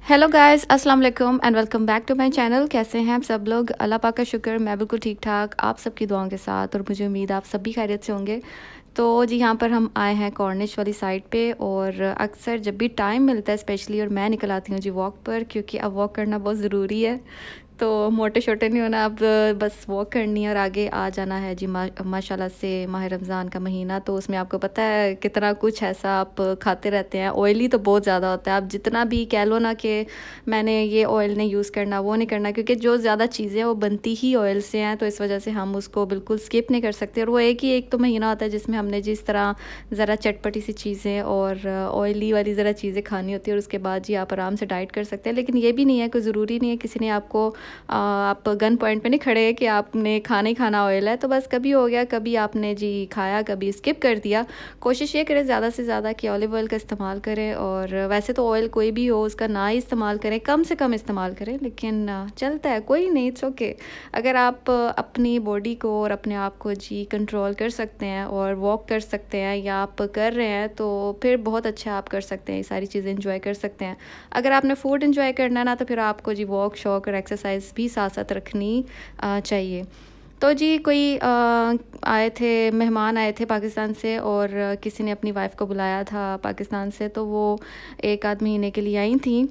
Hello guys, अस्सलाम वालेकुम and welcome back to my channel. कैसे हैं आप सब लोग? अल्लाह पाक का शुक्र, मैं बिल्कुल ठीक ठाक, आप सबकी दुआओं के साथ। और मुझे उम्मीद आप सब भी खैरियत से होंगे। तो जी यहाँ पर हम आए हैं कॉर्निश वाली साइड पे, और अक्सर जब भी टाइम मिलता है स्पेशली, और मैं निकल आती हूँ जी वॉक पर, क्योंकि अब वॉक करना बहुत ज़रूरी है। तो मोटे शोटे नहीं होना, अब बस वॉक करनी है और आगे आ जाना है जी। माशाल्लाह से माह रमज़ान का महीना, तो उसमें आपको पता है कितना कुछ ऐसा आप खाते रहते हैं। ऑयली तो बहुत ज़्यादा होता है, आप जितना भी कह लो ना कि मैंने ये ऑयल नहीं यूज़ करना, वो नहीं करना, क्योंकि जो ज़्यादा चीज़ें वो बनती ही ऑयल से हैं, तो इस वजह से हम उसको बिल्कुल स्किप नहीं कर सकते। और वो एक तो महीना होता है जिसमें हमने जिस तरह ज़रा चटपटी सी चीज़ें और ऑयली वाली ज़रा चीज़ें खानी होती है, और उसके बाद जी आप आराम से डाइट कर सकते हैं। लेकिन ये भी नहीं है, कोई ज़रूरी नहीं है किसी ने आपको आप गन पॉइंट पे नहीं खड़े कि आपने खाना ही खाना ऑयल है, तो बस कभी हो गया, कभी आपने जी खाया, कभी स्किप कर दिया। कोशिश ये करें ज़्यादा से ज़्यादा कि ऑलिव ऑयल का इस्तेमाल करें, और वैसे तो ऑयल कोई भी हो उसका ना ही इस्तेमाल करें, कम से कम इस्तेमाल करें, लेकिन चलता है, कोई नहीं, इट्स ओके। अगर आप अपनी बॉडी को और अपने आप को जी कंट्रोल कर सकते हैं और वॉक कर सकते हैं, या आप कर रहे हैं, तो फिर बहुत अच्छा आप कर सकते हैं, ये सारी चीज़ें इंजॉय कर सकते हैं। अगर आपने फूड इंजॉय करना है ना, तो फिर आपको जी वॉक शॉक और एक्सरसाइज भी साथ साथ रखनी चाहिए। तो जी कोई आए थे, मेहमान आए थे पाकिस्तान से, और किसी ने अपनी वाइफ को बुलाया था पाकिस्तान से, तो वो 1 आध महीने के लिए आई थी।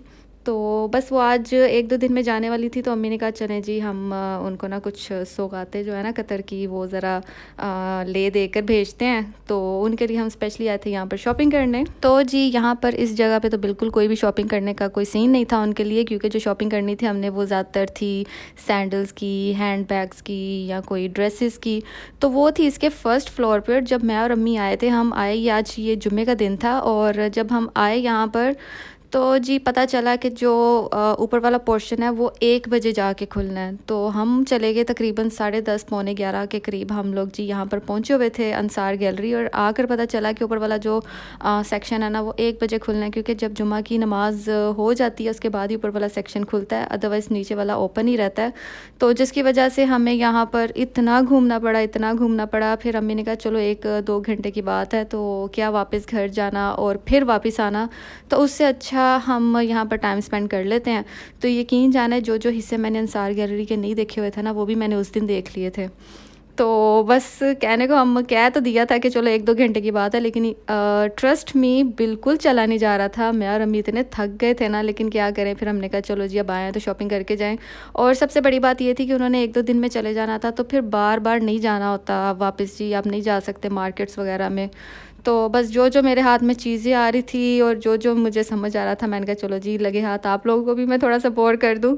तो बस वो आज 1-2 दिन में जाने वाली थी, तो अम्मी ने कहा चलें जी हम उनको ना कुछ सौगातें जो है ना कतर की, वो ज़रा ले दे कर भेजते हैं। तो उनके लिए हम स्पेशली आए थे यहाँ पर शॉपिंग करने। तो जी यहाँ पर इस जगह पे तो बिल्कुल कोई भी शॉपिंग करने का कोई सीन नहीं था उनके लिए, क्योंकि जो शॉपिंग करनी थी हमने वो ज़्यादातर थी सैंडल्स की, हैंड बैग्स की, या कोई ड्रेसेस की। तो वो थी इसके फर्स्ट फ्लोर पर। जब मैं और अम्मी आए थे, हम आए आज ये जुम्मे का दिन था, और जब हम आए यहाँ पर तो जी पता चला कि जो ऊपर वाला पोर्शन है वो 1 बजे जाके खुलना है। तो हम चले गए तकरीबन 10:30 पौने 11 के करीब हम लोग जी यहाँ पर पहुँचे हुए थे अंसार गैलरी, और आकर पता चला कि ऊपर वाला जो सेक्शन है ना वो 1 बजे खुलना है, क्योंकि जब जुमा की नमाज हो जाती है उसके बाद ही ऊपर वाला सेक्शन खुलता है, अदरवाइज़ नीचे वाला ओपन ही रहता है। तो जिसकी वजह से हमें यहाँ पर इतना घूमना पड़ा। फिर अम्मी ने कहा चलो 1-2 घंटे की बात है, तो क्या वापस घर जाना और फिर वापस आना, तो उससे अच्छा हम यहाँ पर टाइम स्पेंड कर लेते हैं। तो यकीन जाने जो हिस्से मैंने अंसार गैलरी के नहीं देखे हुए थे ना, वो भी मैंने उस दिन देख लिए थे। तो बस कहने को हम कह तो दिया था कि चलो 1-2 घंटे की बात है, लेकिन ट्रस्ट मी बिल्कुल चला नहीं जा रहा था। मैं और अम्मी इतने थक गए थे ना, लेकिन क्या करें, फिर हमने कहा चलो जी अब आए हैं तो शॉपिंग करके जाएं। और सबसे बड़ी बात ये थी कि उन्होंने 1-2 दिन में चले जाना था, तो फिर बार बार नहीं जाना होता वापस जी, आप नहीं जा सकते मार्केट्स वगैरह में। तो बस जो मेरे हाथ में चीज़ें आ रही थी और जो मुझे समझ आ रहा था, मैंने कहा चलो जी लगे हाथ आप लोगों को भी मैं थोड़ा सपोर्ट कर दूँ।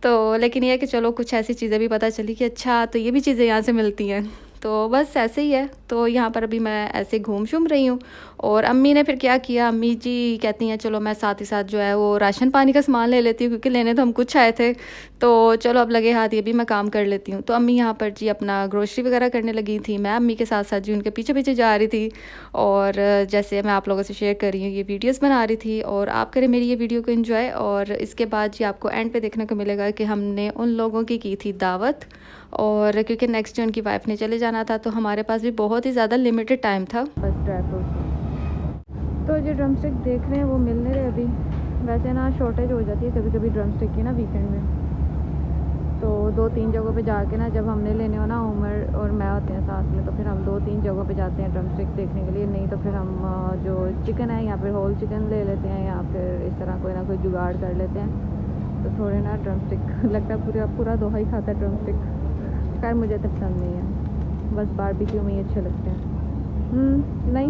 तो लेकिन ये है कि चलो कुछ ऐसी चीज़ें भी पता चली कि अच्छा तो ये भी चीज़ें यहाँ से मिलती हैं। तो बस ऐसे ही है। तो यहाँ पर अभी मैं ऐसे घूम शूम रही हूँ। और अम्मी ने फिर क्या किया, अम्मी जी कहती हैं चलो मैं साथ ही साथ जो है वो राशन पानी का सामान ले लेती हूँ, क्योंकि लेने तो हम कुछ आए थे, तो चलो अब लगे हाथ ये भी मैं काम कर लेती हूँ। तो अम्मी यहाँ पर जी अपना ग्रोसरी वगैरह करने लगी थी, मैं अम्मी के साथ साथ जी उनके पीछे पीछे जा रही थी। और जैसे मैं आप लोगों से शेयर कर रही हूँ, ये वीडियोस बना रही थी, और आप करें मेरी ये वीडियो को एंजॉय। और इसके बाद जी आपको एंड पे देखने को मिलेगा कि हमने उन लोगों की थी दावत, और क्योंकि नेक्स्ट डे उनकी वाइफ ने चले जाना था, तो हमारे पास भी बहुत ही ज़्यादा लिमिटेड टाइम था। बस ड्राई फ्रूट तो जो ड्रम स्टिक देख रहे हैं वो मिल नहीं रहे अभी। वैसे ना शॉर्टेज हो जाती है कभी कभी ड्रम स्टिक की ना वीकेंड में, तो 2-3 जगहों पे जाके ना, जब हमने लेने हो ना उमर और मैं होते हैं साथ में, तो फिर हम 2-3 जगहों पे जाते हैं ड्रम स्टिक देखने के लिए। नहीं तो फिर हम जो चिकन है यहाँ पे होल चिकन ले लेते हैं, या फिर इस तरह कोई ना कोई जुगाड़ कर लेते हैं। तो थोड़े ना ड्रम स्टिक लगता है पूरा दोहा ही खाता है ड्रम स्टिक। खैर मुझे तो पसंद नहीं है, बस बारबेक्यू में ही अच्छे लगते हैं। नहीं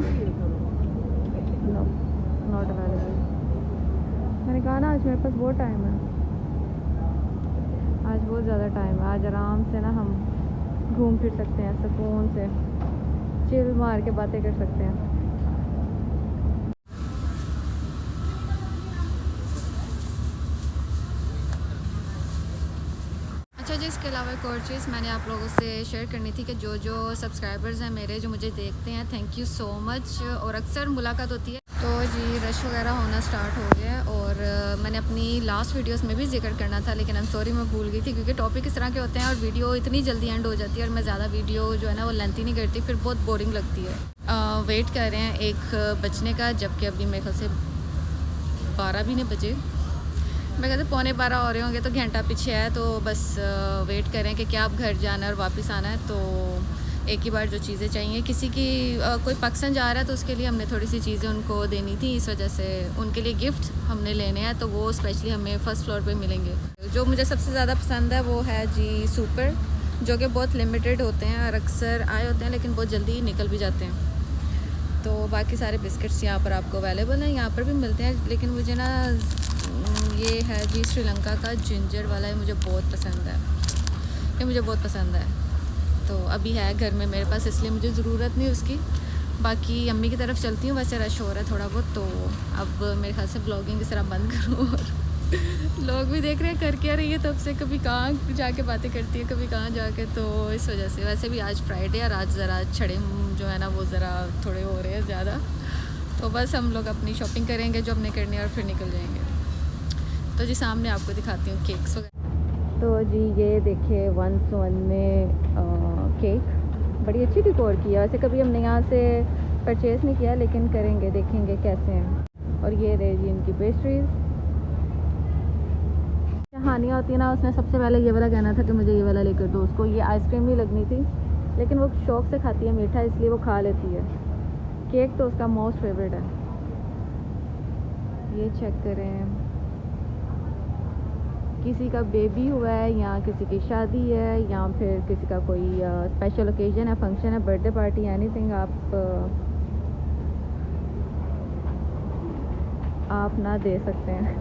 नो, नॉट अवेलेबल। मैंने कहा ना आज मेरे पास बहुत टाइम है, आज बहुत ज़्यादा टाइम है। आज आराम से ना हम घूम फिर सकते हैं, सुकून से चिल मार के बातें कर सकते हैं। अच्छा जी, इसके अलावा एक और चीज़ मैंने आप लोगों से शेयर करनी थी कि जो सब्सक्राइबर्स हैं मेरे, जो मुझे देखते हैं, थैंक यू सो मच। और अक्सर मुलाकात होती है, तो जी रश वगैरह होना स्टार्ट हो गया है। और मैंने अपनी लास्ट वीडियोस में भी जिक्र करना था, लेकिन आई एम सॉरी मैं भूल गई थी, क्योंकि टॉपिक इस तरह के होते हैं और वीडियो इतनी जल्दी एंड हो जाती है, और मैं ज़्यादा वीडियो जो है ना वो लेंथी नहीं करती, फिर बहुत बोरिंग लगती है। वेट कर रहे हैं 1 बजने का, जबकि अभी मेरे ख्याल से 12 भी नहीं बजे। मैं कहते 11:15 हो रहे होंगे तो घंटा पीछे है, तो बस वेट करें कि क्या अब घर जाना है और वापस आना है। तो एक ही बार जो चीज़ें चाहिए, किसी की कोई पसंद जा रहा है तो उसके लिए हमने थोड़ी सी चीज़ें उनको देनी थी, इस वजह से उनके लिए गिफ्ट हमने लेने हैं, तो वो स्पेशली हमें फ़र्स्ट फ्लोर पे मिलेंगे। जो मुझे सबसे ज़्यादा पसंद है वो है जी सुपर, जो कि बहुत लिमिटेड होते हैं और अक्सर आए होते हैं लेकिन बहुत जल्दी निकल भी जाते हैं। तो बाकी सारे बिस्किट्स यहाँ पर आपको अवेलेबल हैं, यहाँ पर भी मिलते हैं, लेकिन मुझे ना ये है जी श्रीलंका का जिंजर वाला, ये मुझे बहुत पसंद है, ये मुझे बहुत पसंद है। तो अभी है घर में मेरे पास, इसलिए मुझे ज़रूरत नहीं उसकी। बाकी अम्मी की तरफ चलती हूँ, वैसे रश हो रहा है थोड़ा बहुत, तो अब मेरे ख्याल से ब्लॉगिंग इस तरह बंद करूँ और लोग भी देख रहे हैं कर क्या रही है तब से, कभी कहाँ जाके बातें करती है, कभी कहाँ जाके, तो इस वजह से। वैसे भी आज फ्राइडे और आज ज़रा छड़े जो है ना वो ज़रा थोड़े हो रहे हैं ज़्यादा, तो बस हम लोग अपनी शॉपिंग करेंगे जो हमने करनी है और फिर निकल जाएंगे। तो जी सामने आपको दिखाती हूँ केक्स वगैरह। तो जी ये देखिए 1 में केक, बड़ी अच्छी डिकोर की है। वैसे कभी हमने यहाँ से परचेज़ नहीं किया, लेकिन करेंगे, देखेंगे कैसे हैं। और ये रहे जी इनकी पेस्ट्रीज़। हानिया होती है ना, उसने सबसे पहले ये वाला कहना था कि मुझे ये वाला लेकर दो। उसको ये आइसक्रीम भी लगनी थी, लेकिन वो शौक़ से खाती है मीठा, इसलिए वो खा लेती है। केक तो उसका मोस्ट फेवरेट है। ये चेक करें, किसी का बेबी हुआ है या किसी की शादी है या फिर किसी का कोई स्पेशल ओकेजन है, फंक्शन है, बर्थडे पार्टी, एनीथिंग आप ना दे सकते हैं।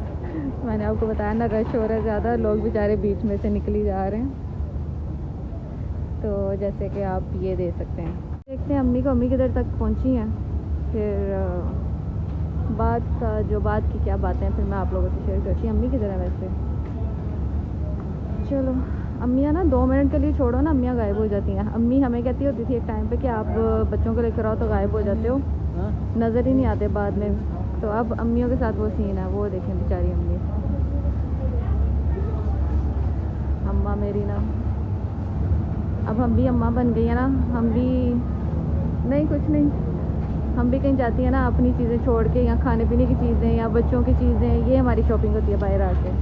मैंने आपको बताया ना, रश हो रहा है ज़्यादा, लोग बेचारे बीच में से निकल ही जा रहे हैं। तो जैसे कि आप ये दे सकते हैं। देखते हैं अम्मी को, अम्मी किधर तक पहुंची हैं, फिर बात की क्या बातें हैं फिर मैं आप लोगों से शेयर करती हूँ। अम्मी किधर है वैसे? चलो, अम्मियाँ ना 2 मिनट के लिए छोड़ो ना, अम्मियाँ गायब हो जाती हैं। अम्मी हमें कहती होती थी एक टाइम पे कि आप बच्चों को लेकर आओ तो गायब हो जाते हो, नज़र ही नहीं आते बाद में। तो अब अम्मियों के साथ वो सीन है, वो देखें बेचारी अम्मी, अम्मा मेरी ना, अब हम भी अम्मा बन गई है ना, हम भी नहीं, कुछ नहीं, हम भी कहीं जाती हैं ना अपनी चीज़ें छोड़ के, या खाने पीने की चीज़ें या बच्चों की चीज़ें, ये हमारी शॉपिंग होती है बाहर आके।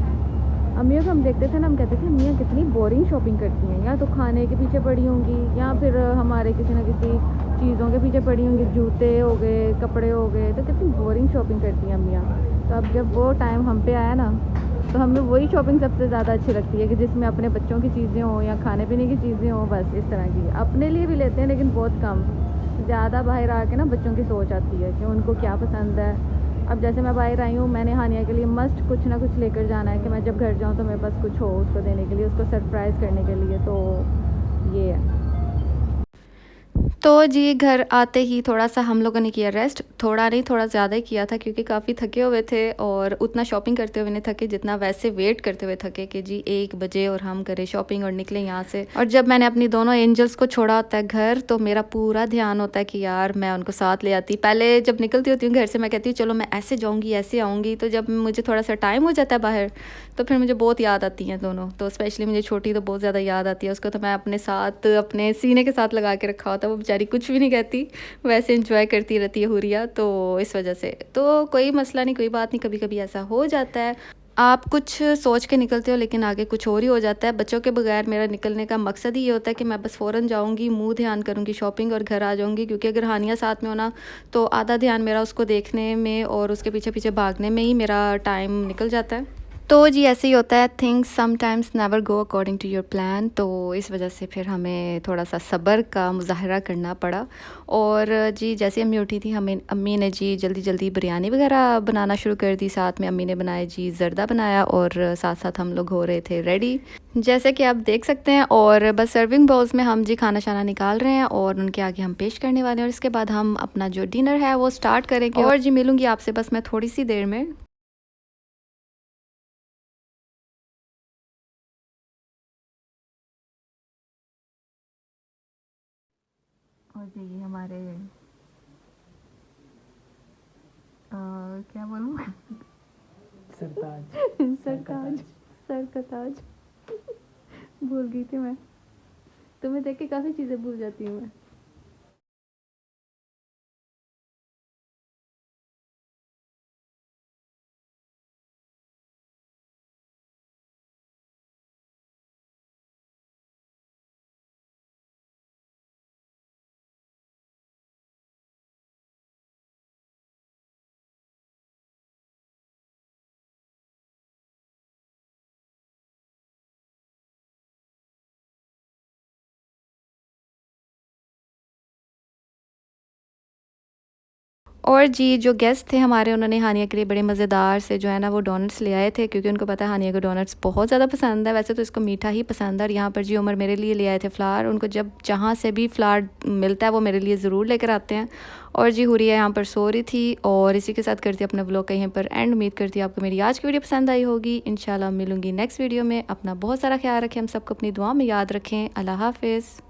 अम्मियों को हम देखते थे ना, हम कहते थे अम्मियाँ कितनी बोरिंग शॉपिंग करती हैं, या तो खाने के पीछे पड़ी होंगी या फिर हमारे किसी ना किसी चीज़ों के पीछे पड़ी होंगी, जूते हो गए, कपड़े हो गए, तो कितनी बोरिंग शॉपिंग करती हैं अम्मियाँ। तो अब जब वो टाइम हम पे आया ना, तो हमें वही शॉपिंग सबसे ज़्यादा अच्छी लगती है कि जिसमें अपने बच्चों की चीज़ें हों या खाने पीने की चीज़ें हों, बस इस तरह की। अपने लिए भी लेते हैं लेकिन बहुत कम, ज़्यादा बाहर आके ना बच्चों की सोच आती है कि उनको क्या पसंद है। अब जैसे मैं बाहर आई हूँ, मैंने हानिया के लिए मस्ट कुछ ना कुछ लेकर जाना है कि मैं जब घर जाऊँ तो मेरे पास कुछ हो उसको देने के लिए, उसको सरप्राइज़ करने के लिए। तो ये है। तो जी घर आते ही थोड़ा सा हम लोगों ने किया रेस्ट, थोड़ा नहीं थोड़ा ज़्यादा ही किया था, क्योंकि काफ़ी थके हुए थे और उतना शॉपिंग करते हुए नहीं थके जितना वैसे वेट करते हुए थके कि जी 1 बजे और हम करें शॉपिंग और निकले यहाँ से। और जब मैंने अपनी दोनों एंजल्स को छोड़ा होता है घर, तो मेरा पूरा ध्यान होता है कि यार मैं उनको साथ ले आती। पहले जब निकलती होती हूँ घर से, मैं कहती हूँ चलो मैं ऐसे जाऊँगी, ऐसे आऊँगी, तो जब मुझे थोड़ा सा टाइम हो जाता है बाहर, तो फिर मुझे बहुत याद आती हैं दोनों। तो स्पेशली मुझे छोटी तो बहुत ज़्यादा याद आती है, उसको तो मैं अपने साथ अपने सीने के साथ लगा के रखा होता है, वो बेचारी कुछ भी नहीं कहती, वैसे इंजॉय करती रहती है हुरिया। तो इस वजह से तो कोई मसला नहीं, कोई बात नहीं, कभी कभी ऐसा हो जाता है, आप कुछ सोच के निकलते हो लेकिन आगे कुछ और ही हो जाता है। बच्चों के बगैर मेरा निकलने का मकसद ही ये होता है कि मैं बस फ़ौरन जाऊंगी, मुंह ध्यान करूंगी शॉपिंग और घर आ जाऊंगी, क्योंकि अगर हानिया साथ में होना तो आधा ध्यान मेरा उसको देखने में और उसके पीछे पीछे भागने में ही मेरा टाइम निकल जाता है। तो जी ऐसे ही होता है, things sometimes never go according to your plan. तो इस वजह से फिर हमें थोड़ा सा सब्र का मुजाहरा करना पड़ा। और जी जैसे अम्मी उठी थी, हमें अम्मी ने जी जल्दी जल्दी बिरयानी वगैरह बनाना शुरू कर दी। साथ में अम्मी ने बनाया जी ज़र्दा बनाया और साथ साथ हम लोग हो रहे थे रेडी, जैसे कि आप देख सकते हैं। और बस सर्विंग बाउल्स में हम जी खाना शाना निकाल रहे हैं और उनके आगे हम पेश करने वाले हैं, और इसके बाद हम अपना जो डिनर है वो स्टार्ट करेंगे। और जी मिलूँगी आपसे बस मैं थोड़ी सी देर में। और जी हमारे क्या बोलूँ सरताज सरताज सर का ताज भूल गई थी मैं, तुम्हें देख के काफ़ी चीज़ें भूल जाती हूँ मैं। और जी जो गेस्ट थे हमारे, उन्होंने हानिया के लिए बड़े मज़ेदार से जो है ना वो डोनट्स ले आए थे, क्योंकि उनको पता है हानिया को डोनट्स बहुत ज़्यादा पसंद है। वैसे तो इसको मीठा ही पसंद है। और यहाँ पर जी उमर मेरे लिए ले आए थे फ़्लावर। उनको जब जहाँ से भी फ़्लावर मिलता है वो मेरे लिए ज़रूर लेकर आते हैं। और जी हुरिया यहाँ पर सो रही थी। और इसी के साथ करती अपना व्लॉग कहीं पर एंड। उम्मीद करती हूँ आपको मेरी आज की वीडियो पसंद आई होगी। इंशाल्लाह मिलूँगी नेक्स्ट वीडियो में। अपना बहुत सारा ख्याल रखें, हम सबको अपनी दुआ में याद रखें। अल्लाह हाफ़िज़।